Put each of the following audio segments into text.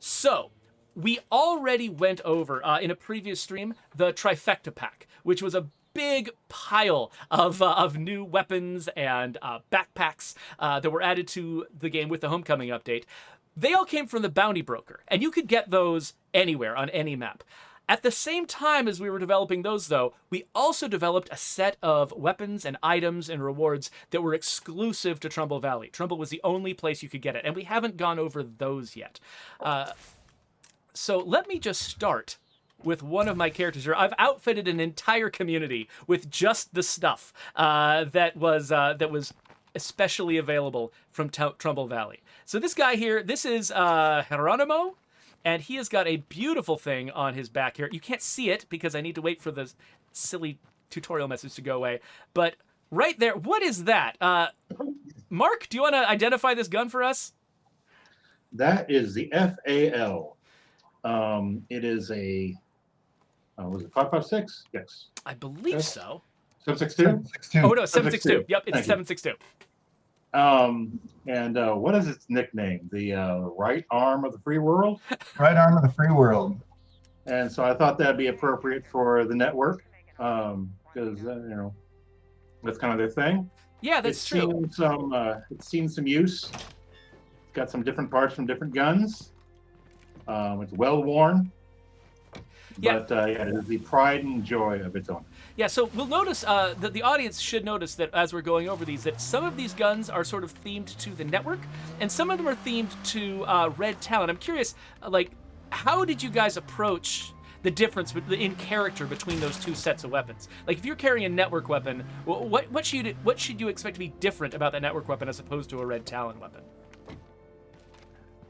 So, we already went over in a previous stream the Trifecta Pack, which was a big pile of new weapons and backpacks that were added to the game with the Homecoming update. They all came from the Bounty Broker, and you could get those anywhere on any map. At the same time as we were developing those, though, we also developed a set of weapons and items and rewards that were exclusive to Trumbull Valley. Trumbull was the only place you could get it, and we haven't gone over those yet. So let me just start with one of my characters here. I've outfitted an entire community with just the stuff that was especially available from Trumbull Valley. So this guy here, this is Geronimo. And he has got a beautiful thing on his back here. You can't see it because I need to wait for the silly tutorial message to go away. But right there, what is that? Mark, do you want to identify this gun for us? That is the FAL. It is a, was it 5.56? Yes. I believe so. 7.62? Oh, no, 7.62. Yep, it's a 7.62. And what is its nickname? The right arm of the free world? Right arm of the free world. And so I thought that'd be appropriate for the network because, you know, that's kind of their thing. Yeah, that's true. It's seen some use. It's got some different parts from different guns. It's well worn. Yeah. But yeah, it is the pride and joy of its own. Yeah, so we'll notice that the audience should notice that as we're going over these, that some of these guns are sort of themed to the network, and some of them are themed to Red Talon. I'm curious, like, how did you guys approach the difference in character between those two sets of weapons? Like, if you're carrying a network weapon, what should you expect to be different about that network weapon as opposed to a Red Talon weapon?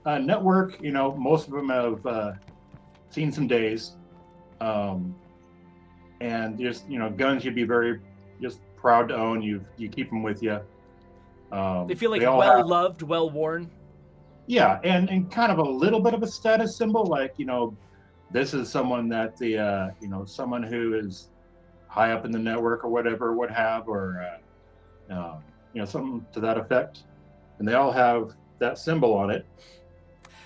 Network, you know, most of them have seen some days. And just, you know, guns you'd be very just proud to own. You keep them with you. They feel like well-loved, well-worn. Yeah, and kind of a little bit of a status symbol, like, you know, this is someone that the, you know, someone who is high up in the network or whatever would have, or, you know, something to that effect. And they all have that symbol on it.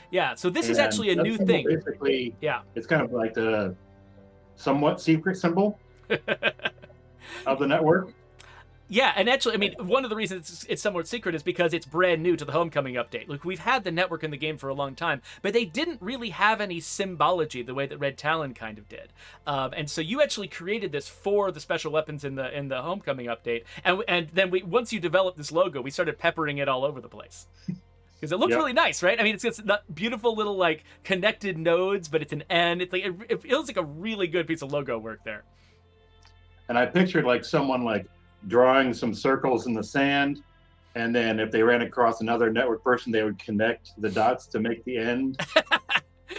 Yeah, so this is actually a new thing. Basically, yeah, it's kind of like the somewhat secret symbol of the network. Yeah, and actually, I mean, one of the reasons it's somewhat secret is because it's brand new to the Homecoming update. Like, we've had the network in the game for a long time, but they didn't really have any symbology the way that Red Talon kind of did. And so you actually created this for the special weapons in the Homecoming update, and then once you developed this logo, we started peppering it all over the place. Because it looks really nice, right? I mean, it's beautiful little, like, connected nodes, but it's an N. It's like it feels like a really good piece of logo work there. And I pictured, like, someone, like, drawing some circles in the sand, and then if they ran across another network person, they would connect the dots to make the end.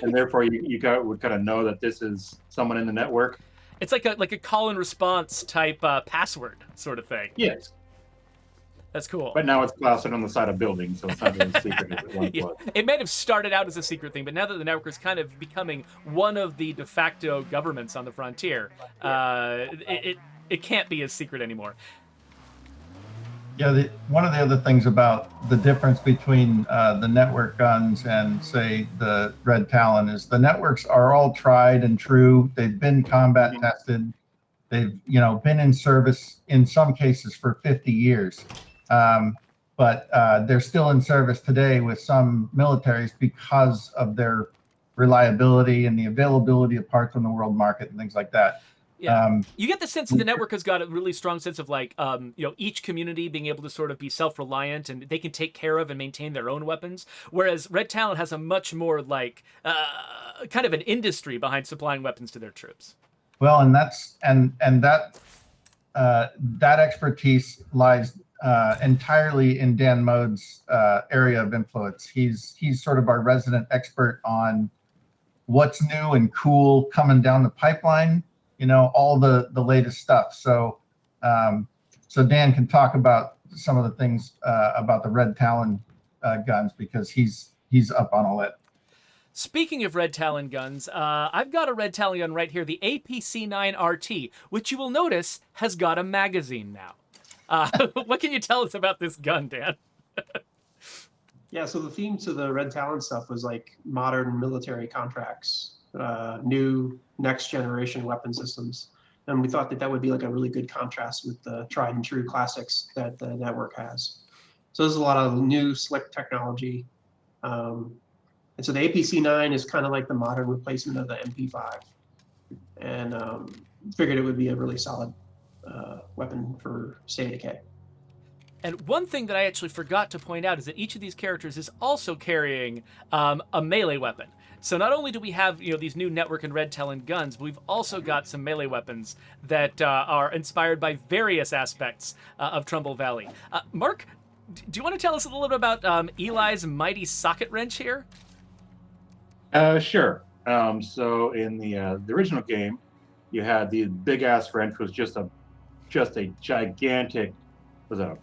And therefore, you would kind of know that this is someone in the network. It's like a call and response type password sort of thing. Yes. That's cool. But now it's plastered on the side of buildings, so it's not as secret as it once was. It may have started out as a secret thing, but now that the network is kind of becoming one of the de facto governments on the frontier, it can't be as secret anymore. Yeah, one of the other things about the difference between the network guns and, say, the Red Talon is the networks are all tried and true. They've been combat tested. They've, you know, been in service in some cases for 50 years. But they're still in service today with some militaries because of their reliability and the availability of parts on the world market and things like that. Yeah, you get the sense that the network has got a really strong sense of, like, you know, each community being able to sort of be self-reliant and they can take care of and maintain their own weapons. Whereas Red Talon has a much more, like, kind of an industry behind supplying weapons to their troops. Well, and that expertise lies entirely in Dan Mode's area of influence. He's sort of our resident expert on what's new and cool coming down the pipeline. You know, all the latest stuff. So Dan can talk about some of the things about the Red Talon guns because he's up on all that. Speaking of Red Talon guns, I've got a Red Talon gun right here, the APC-9RT, which you will notice has got a magazine now. What can you tell us about this gun, Dan? Yeah, so the theme to the Red Talon stuff was like modern military contracts, new next generation weapon systems. And we thought that that would be like a really good contrast with the tried and true classics that the network has. So there's a lot of new slick technology. And so the APC-9 is kind of like the modern replacement of the MP5. And figured it would be a really solid weapon for State of Decay. And one thing that I actually forgot to point out is that each of these characters is also carrying a melee weapon. So not only do we have these new Network and Red Talon guns, but we've also got some melee weapons that are inspired by various aspects of Trumbull Valley. Mark, do you want to tell us a little bit about Eli's mighty socket wrench here? Sure. So in the original game, you had the big ass wrench was just a gigantic, was an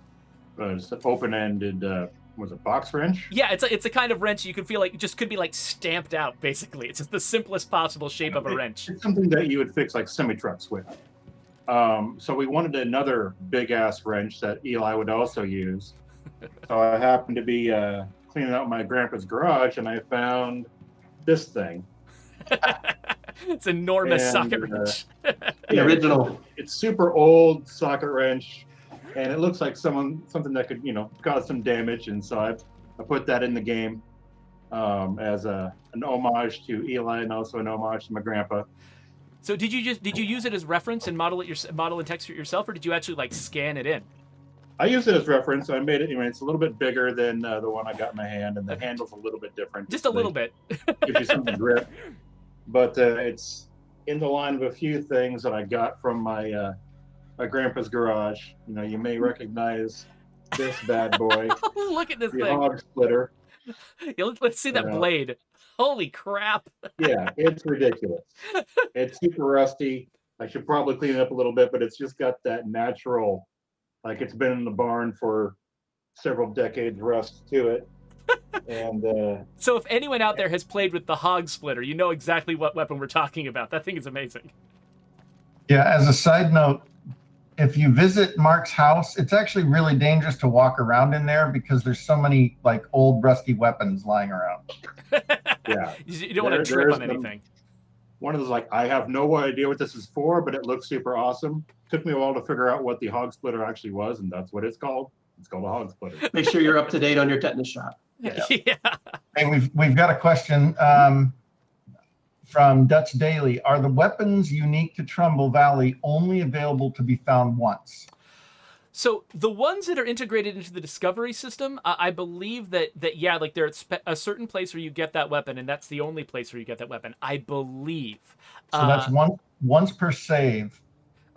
open-ended was a box wrench. Yeah, it's a kind of wrench you can feel like just could be like stamped out. Basically, it's just the simplest possible shape of a wrench. It's something that you would fix like semi-trucks with. So we wanted another big ass wrench that Eli would also use. So I happened to be cleaning out my grandpa's garage, and I found this thing. It's enormous socket wrench. The original. It's super old socket wrench, and it looks like something that could cause some damage. And so I put that in the game as an homage to Eli and also an homage to my grandpa. So did you use it as reference and model and text it yourself, or did you actually like scan it in? I used it as reference. I made it. It's a little bit bigger than the one I got in my hand, and the handle's a little bit different. Just a little bit. Gives you some grip. But it's in the line of a few things that I got from my my grandpa's garage. You may recognize this bad boy. Look at this the thing. hog splitter. Yeah, let's see that blade. Holy crap. Yeah, it's ridiculous. It's super rusty. I should probably clean it up a little bit, but it's just got that natural, like it's been in the barn for several decades rust to it. And so if anyone out there has played with the hog splitter, you know exactly what weapon we're talking about. That thing is amazing. Yeah, as a side note, if you visit Mark's house, it's actually really dangerous to walk around in there because there's so many like old rusty weapons lying around. Yeah. You don't want to trip on anything. One of those, like, I have no idea what this is for, but it looks super awesome. Took me a while to figure out what the hog splitter actually was, and that's what it's called. It's called a hog splitter. Make sure you're up to date on your tetanus shot. Yeah. Hey, we've got a question from Dutch Daily. Are the weapons unique to Trumbull Valley only available to be found once? So the ones that are integrated into the discovery system, I believe that yeah, like there's a certain place where you get that weapon, and that's the only place where you get that weapon, I believe. So that's once per save,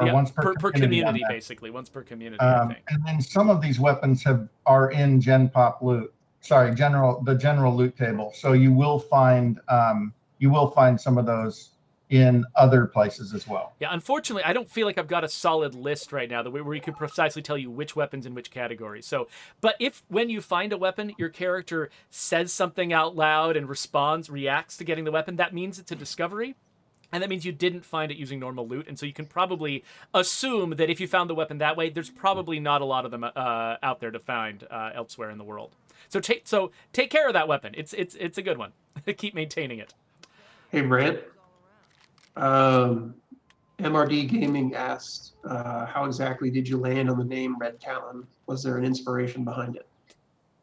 or yeah, once per community, basically once per community. I think. And then some of these weapons are in Gen Pop loot. Sorry, the general loot table. So you will find some of those in other places as well. Yeah, unfortunately, I don't feel like I've got a solid list right now where we could precisely tell you which weapons in which categories. So, but if when you find a weapon, your character says something out loud and reacts to getting the weapon, that means it's a discovery. And that means you didn't find it using normal loot. And so you can probably assume that if you found the weapon that way, there's probably not a lot of them out there to find elsewhere in the world. So take care of that weapon. It's a good one. Keep maintaining it. Hey, Brant. MRD Gaming asked, how exactly did you land on the name Red Talon? Was there an inspiration behind it?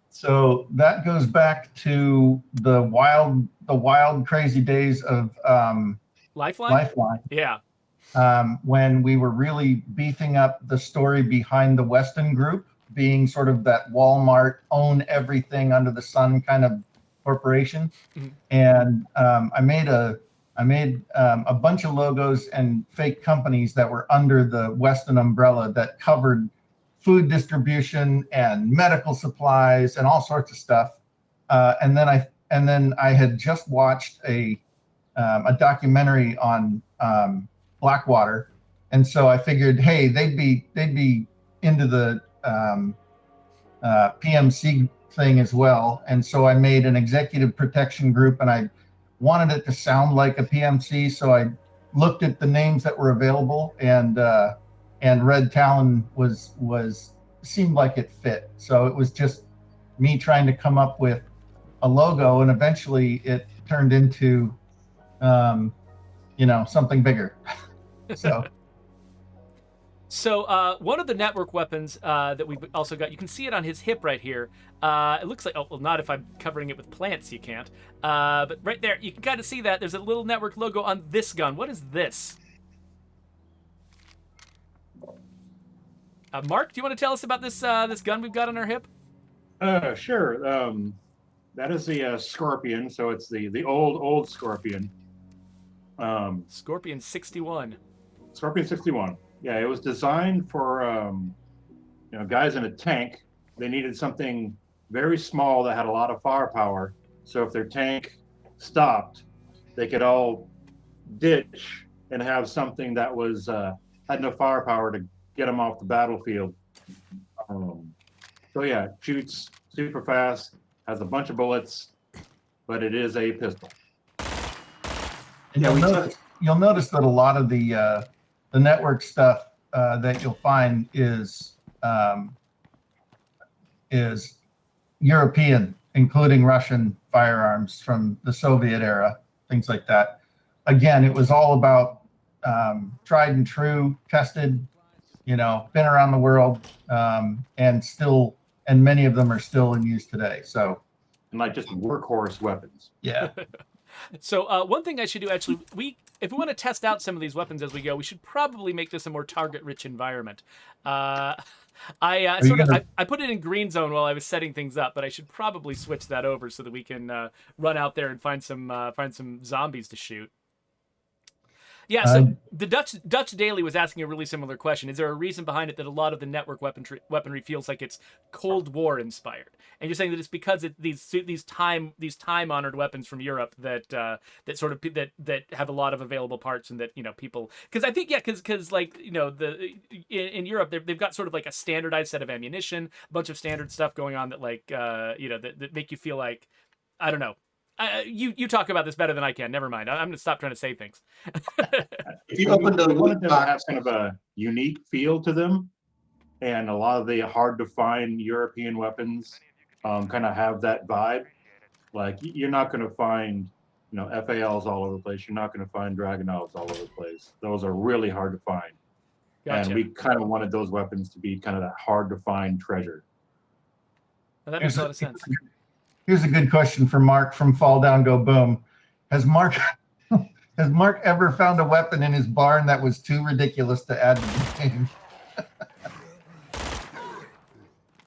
So that goes back to the wild, crazy days of Lifeline? Yeah. When we were really beefing up the story behind the Weston Group, being sort of that Walmart own everything under the sun kind of corporation. Mm-hmm. And I made a bunch of logos and fake companies that were under the Weston umbrella that covered food distribution and medical supplies and all sorts of stuff. And then I had just watched a documentary on Blackwater, and so I figured, hey, they'd be into the PMC thing as well. And so I made an executive protection group, and I wanted it to sound like a PMC. So I looked at the names that were available, and Red Talon seemed like it fit. So it was just me trying to come up with a logo, and eventually it turned into, something bigger. So. So one of the network weapons that we've also got, you can see it on his hip right here. It looks like, not if I'm covering it with plants, you can't. But right there, you can kind of see that. There's a little network logo on this gun. What is this? Mark, do you want to tell us about this this gun we've got on our hip? Sure. That is the Scorpion. So it's the old Scorpion. Scorpion 61. Scorpion 61. Yeah, it was designed for guys in a tank. They needed something very small that had a lot of firepower. So if their tank stopped, they could all ditch and have something that was had enough firepower to get them off the battlefield. So yeah, shoots super fast, has a bunch of bullets, but it is a pistol. And you'll notice that a lot of the network stuff that you'll find is European, including Russian firearms from the Soviet era, things like that. Again, it was all about tried and true, tested, been around the world, and many of them are still in use today. So, and like just workhorse weapons. Yeah. So one thing I should do, actually, if we want to test out some of these weapons as we go, we should probably make this a more target-rich environment. I put it in green zone while I was setting things up, but I should probably switch that over so that we can run out there and find some zombies to shoot. Yeah, so the Dutch Daily was asking a really similar question. Is there a reason behind it that a lot of the network weaponry feels like it's Cold War inspired? And you're saying that it's because these time honored weapons from Europe that have a lot of available parts, and that people, because I think because in Europe they've got sort of like a standardized set of ammunition, a bunch of standard stuff going on that that make you feel like, I don't know. You talk about this better than I can. Never mind. I'm going to stop trying to say things. If you opened a loot box, have kind of a unique feel to them, and a lot of the hard-to-find European weapons kind of have that vibe. Like, you're not going to find, FALs all over the place. You're not going to find Dragunovs all over the place. Those are really hard to find. Gotcha. And we kind of wanted those weapons to be kind of that hard-to-find treasure. Well, that makes a lot of sense. Here's a good question for Mark from Fall Down Go Boom. Has Mark ever found a weapon in his barn that was too ridiculous to add to the game?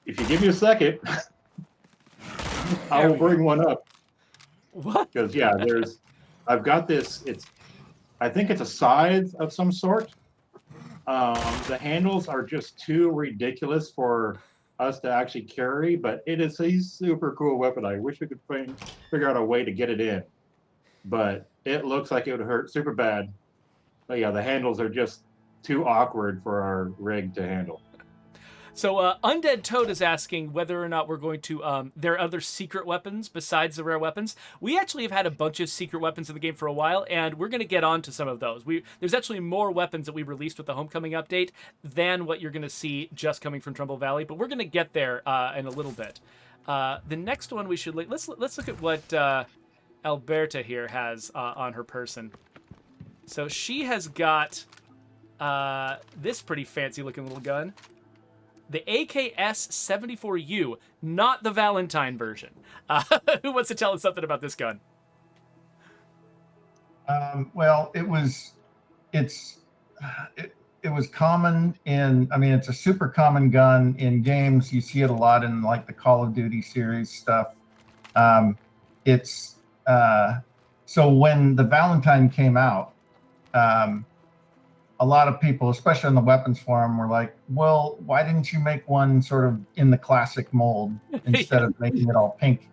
If you give me a second, I will bring one up. What? Because I've got this. I think it's a scythe of some sort. The handles are just too ridiculous for us to actually carry, but it is a super cool weapon. I wish we could figure out a way to get it in, but it looks like it would hurt super bad. But yeah, the handles are just too awkward for our rig to handle. So Undead Toad is asking whether or not we're going to, there are other secret weapons besides the rare weapons. We actually have had a bunch of secret weapons in the game for a while, and we're going to get on to some of those. There's actually more weapons that we released with the Homecoming update than what you're going to see just coming from Trumbull Valley, but we're going to get there in a little bit. The next one we should, let's look at what Alberta here has on her person. So she has got this pretty fancy looking little gun. The AKS-74U, not the Valentine version. Who wants to tell us something about this gun? Well, it was common in. I mean, it's a super common gun in games. You see it a lot in like the Call of Duty series stuff. So when the Valentine came out, a lot of people, especially on the weapons forum, were like, well, why didn't you make one sort of in the classic mold instead of making it all pink?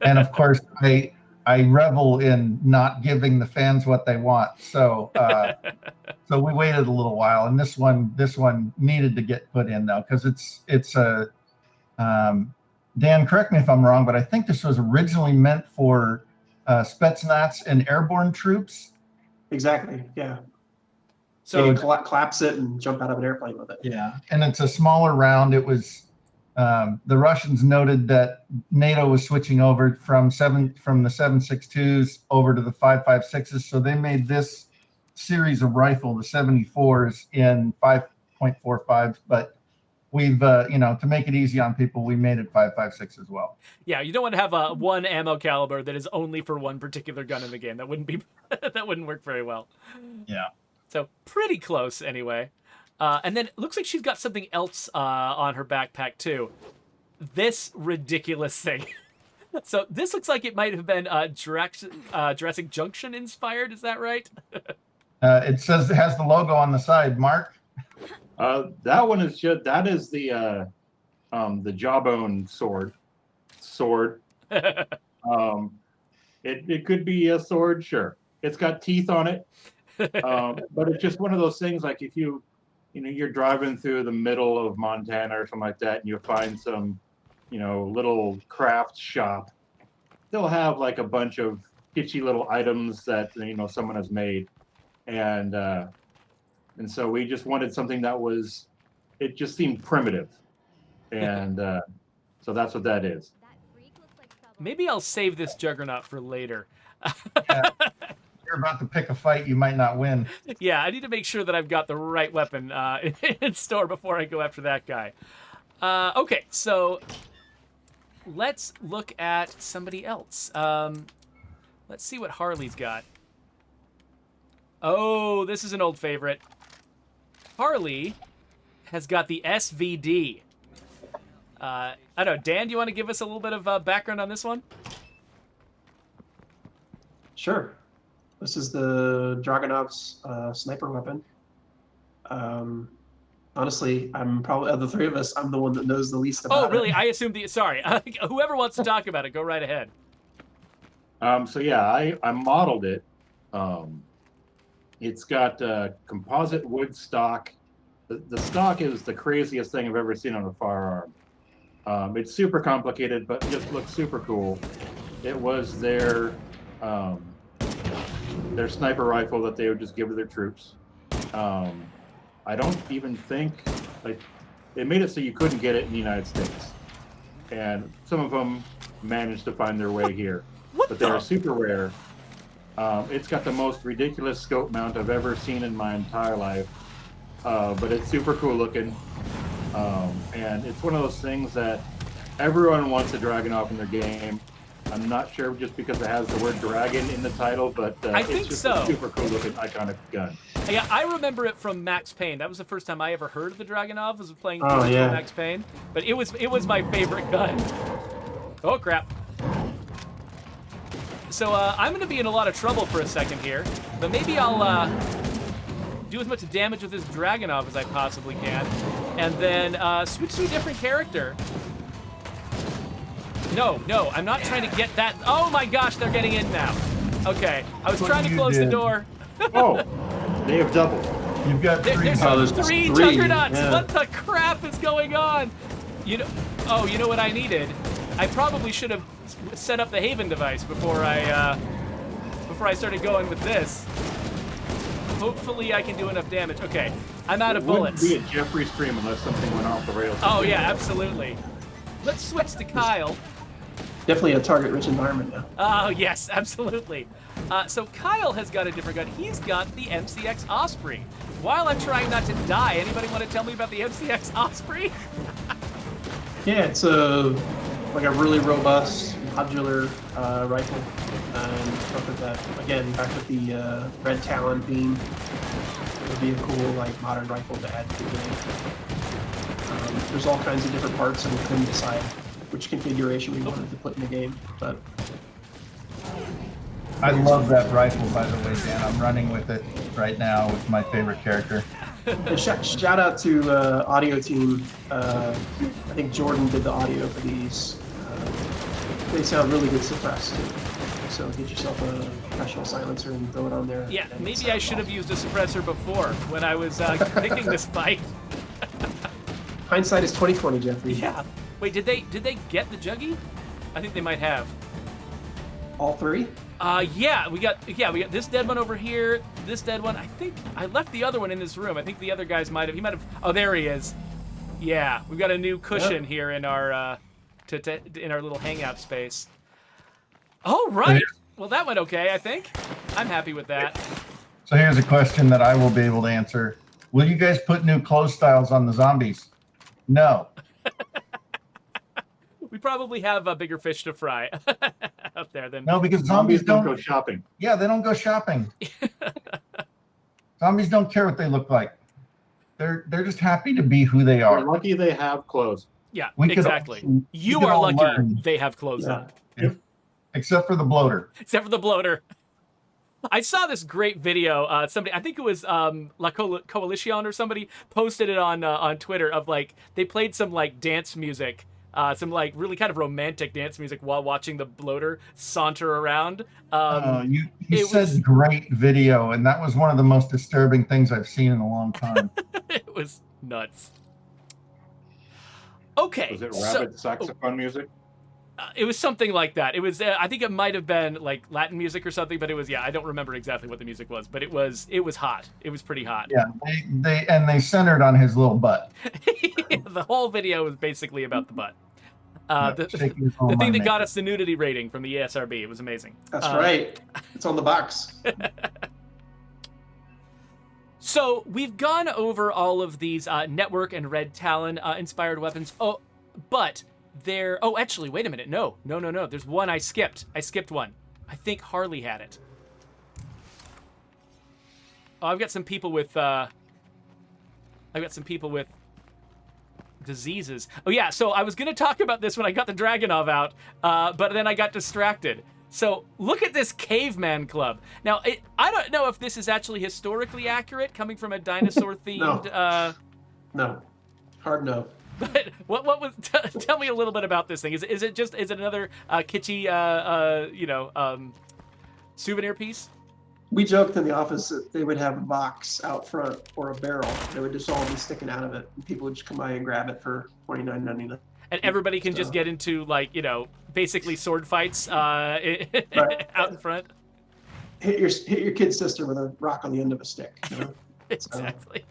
And of course, I revel in not giving the fans what they want. So so we waited a little while, and this one needed to get put in though, because it's a Dan, correct me if I'm wrong, but I think this was originally meant for Spetsnaz and airborne troops. Exactly, yeah. So you collapse it and jump out of an airplane with it. Yeah, and it's a smaller round. It was The Russians noted that NATO was switching over from the 7.62s over to the 5.56s, so they made this series of rifle, the 74s, in 5.45s. But we've, to make it easy on people, we made it 5.56 as well. Yeah, you don't want to have a one ammo caliber that is only for one particular gun in the game. That wouldn't be that wouldn't work very well. Yeah. So pretty close anyway. And then it looks like she's got something else on her backpack too. This ridiculous thing. So this looks like it might have been Jurassic Junction inspired. Is that right? It says it has the logo on the side. Mark? That one is the jawbone sword. It could be a sword, sure. It's got teeth on it. But it's just one of those things, like if you're driving through the middle of Montana or something like that, and you find some, little craft shop, they'll have like a bunch of kitschy little items that, someone has made. And so we just wanted something it just seemed primitive. And so that's what that is. Maybe I'll save this Juggernaut for later. Yeah. You're about to pick a fight you might not win. Yeah, I need to make sure that I've got the right weapon in store before I go after that guy. Okay, so let's look at somebody else. Let's see what Harley's got. Oh, this is an old favorite. Harley has got the SVD. I don't know, Dan, do you want to give us a little bit of background on this one? Sure. This is the Dragunov's sniper weapon. Honestly, I'm probably, of the three of us, I'm the one that knows the least about it. Oh, really? I assumed sorry. Whoever wants to talk about it, go right ahead. So yeah, I modeled it. It's got composite wood stock. The stock is the craziest thing I've ever seen on a firearm. It's super complicated, but just looks super cool. It was their sniper rifle that they would just give to their troops. I don't even think, they made it so you couldn't get it in the United States. And some of them managed to find their way here. But they are super rare. It's got the most ridiculous scope mount I've ever seen in my entire life. But it's super cool looking. And it's one of those things that everyone wants a Dragunov in their game. I'm not sure just because it has the word dragon in the title, but I think it's just so. a super cool looking iconic gun. Yeah, I remember it from Max Payne. That was the first time I ever heard of the Dragunov, was playing Max Payne. But it was my favorite gun. Oh crap. So I'm going to be in a lot of trouble for a second here, but maybe I'll do as much damage with this Dragunov as I possibly can, and then switch to a different character. No, I'm not trying to get that. Oh my gosh, they're getting in now. Okay, I was trying to close the door. Oh, they have doubled. You've got three. There's three Juggernauts. Yeah. What the crap is going on? You know what I needed? I probably should have set up the Haven device before I started going with this. Hopefully I can do enough damage. Okay, I'm out of bullets. It wouldn't be a Geoffrey stream unless something went off the rails. Oh yeah, absolutely. Let's switch to Kyle. Definitely a target-rich environment now. Oh yes, absolutely. So Kyle has got a different gun. He's got the MCX Osprey. While I'm trying not to die, anybody want to tell me about the MCX Osprey? Yeah, it's like a really robust modular rifle. And stuff like that. Again, back with the red talon beam, it would be a cool modern rifle to add to the game. There's all kinds of different parts, and we couldn't decide which configuration we wanted to put in the game. But I love that rifle, by the way, Dan. I'm running with it right now with my favorite character. and shout out to audio team. I think Jordan did the audio for these. They sound really good suppressed too. So get yourself a professional silencer and throw it on there. Yeah, maybe I should have used a suppressor before when I was picking this fight. Hindsight is 20/20, Geoffrey. Yeah. Wait, did they get the Juggy? I think they might have. All three? Yeah, we got this dead one over here, this dead one. I think I left the other one in this room. I think the other guys might have. Oh, there he is. Yeah, we've got a new cushion here in our in our little hangout space. Oh, right. Well, that went okay, I think. I'm happy with that. So here's a question that I will be able to answer. Will you guys put new clothes styles on the zombies? No. We probably have a bigger fish to fry out there than... No, because Zombies don't go shopping. Yeah, they don't go shopping. Zombies don't care what they look like. They're just happy to be who they They're are. lucky they have clothes. Yeah, We could exactly. all- You we could are all lucky learn. they have clothes on. Except for the bloater. Except for the bloater. I saw this great video. Somebody, I think it was La Coalition or somebody, posted it on Twitter of like they played some like dance music, some like really kind of romantic dance music while watching the bloater saunter around. You it said was- great video, and that was one of the most disturbing things I've seen in a long time. It was nuts. Okay, Was it so- rabbit saxophone music? It was something like that. It was. I think it might have been like Latin music or something, but it was. Yeah, I don't remember exactly what the music was, but it was. It was hot. It was pretty hot. Yeah, they centered on his little butt. The whole video was basically about the butt. Shaking his whole The thing that money. got us the nudity rating from the ESRB. It was amazing. That's right. It's on the box. So we've gone over all of these network and red talon inspired weapons. Oh, but there. Oh, actually, wait a minute. No. There's one I skipped. I skipped one. I think Harley had it. Oh, I've got some people with. I've got some people with diseases. Oh yeah. So I was gonna talk about this when I got the Dragonov out, but then I got distracted. So look at this caveman club. Now, I don't know if this is actually historically accurate, coming from a dinosaur-themed. No. Hard no. But what was? Tell me a little bit about this thing. Is it another kitschy souvenir piece? We joked in the office that they would have a box out front or a barrel. They would just all be sticking out of it, and people would just come by and grab it for $29.99. And everybody can just So- get into basically sword fights out in front. Hit your kid's sister with a rock on the end of a stick. You know? Exactly.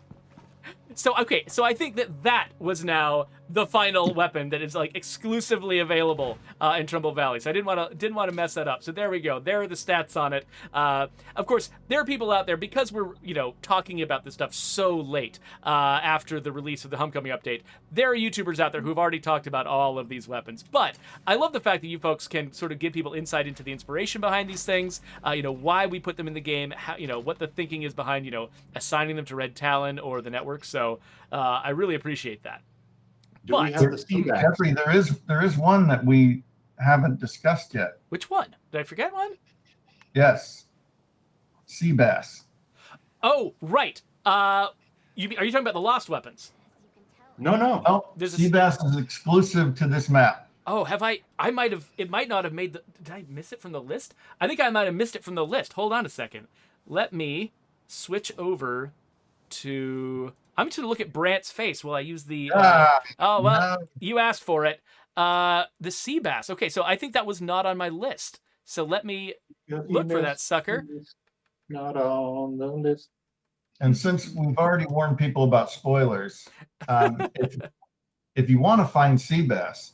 So I think that was now the final weapon that is like exclusively available in Trumbull Valley. So I didn't want to mess that up. So there we go. There are the stats on it. Of course, there are people out there, because we're talking about this stuff so late after the release of the Homecoming update. There are YouTubers out there who've already talked about all of these weapons. But I love the fact that you folks can sort of give people insight into the inspiration behind these things. Why we put them in the game. How, what the thinking is behind assigning them to Red Talon or the network. So I really appreciate that. Do we have the sea bass? Geoffrey, there is one that we haven't discussed yet. Which one? Did I forget one? Yes, sea bass. Oh, right. Are you talking about the lost weapons? No. Oh, There's a- sea bass is exclusive to this map. Oh, have I? I might have. It might not have made the. Did I miss it from the list? I think I might have missed it from the list. Hold on a second. Let me switch over to. I'm just gonna look at Brant's face while I use the. Oh well, no. you asked for it. The sea bass. Okay, so I think that was not on my list. So let me look for that sucker. Not on the list. And since we've already warned people about spoilers, if you want to find sea bass,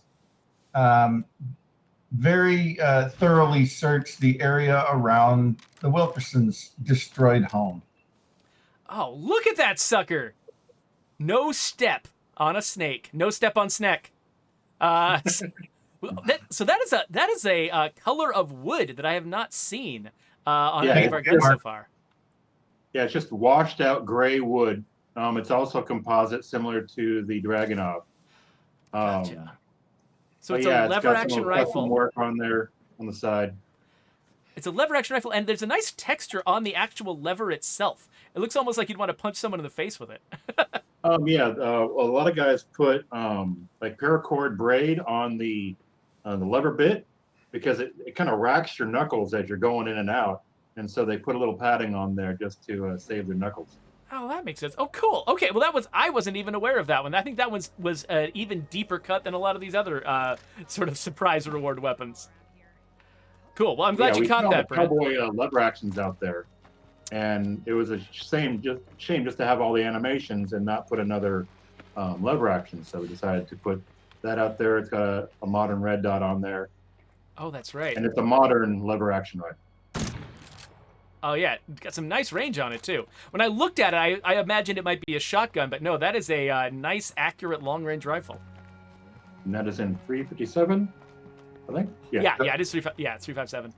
very thoroughly search the area around the Wilkerson's destroyed home. Oh, look at that sucker! No step on a snake. No step on snack. So that is a color of wood that I have not seen on any of our guns so far. Yeah, it's just washed out gray wood. It's also composite, similar to the Dragonov. Gotcha. So but it's yeah, a lever action some rifle. work on there on the side. It's a lever action rifle, and there's a nice texture on the actual lever itself. It looks almost like you'd want to punch someone in the face with it. A lot of guys put like paracord braid on the lever bit because it kind of racks your knuckles as you're going in and out, and so they put a little padding on there just to save their knuckles. Oh, that makes sense. Oh, cool. Okay, well I wasn't even aware of that one. I think that was an even deeper cut than a lot of these other sort of surprise reward weapons. Cool. Well, I'm glad you caught that, Brant. Cowboy lever actions out there, and it was a shame just to have all the animations and not put another lever action. So we decided to put that out there. It's got a modern red dot on there, Oh, that's right. and it's a modern lever action rifle. Oh yeah, it's got some nice range on it too. When I looked at it, I imagined it might be a shotgun, but no, that is a nice, accurate long-range rifle. And that is in 357, I think. Yeah, it is 3. Yeah, it's 357.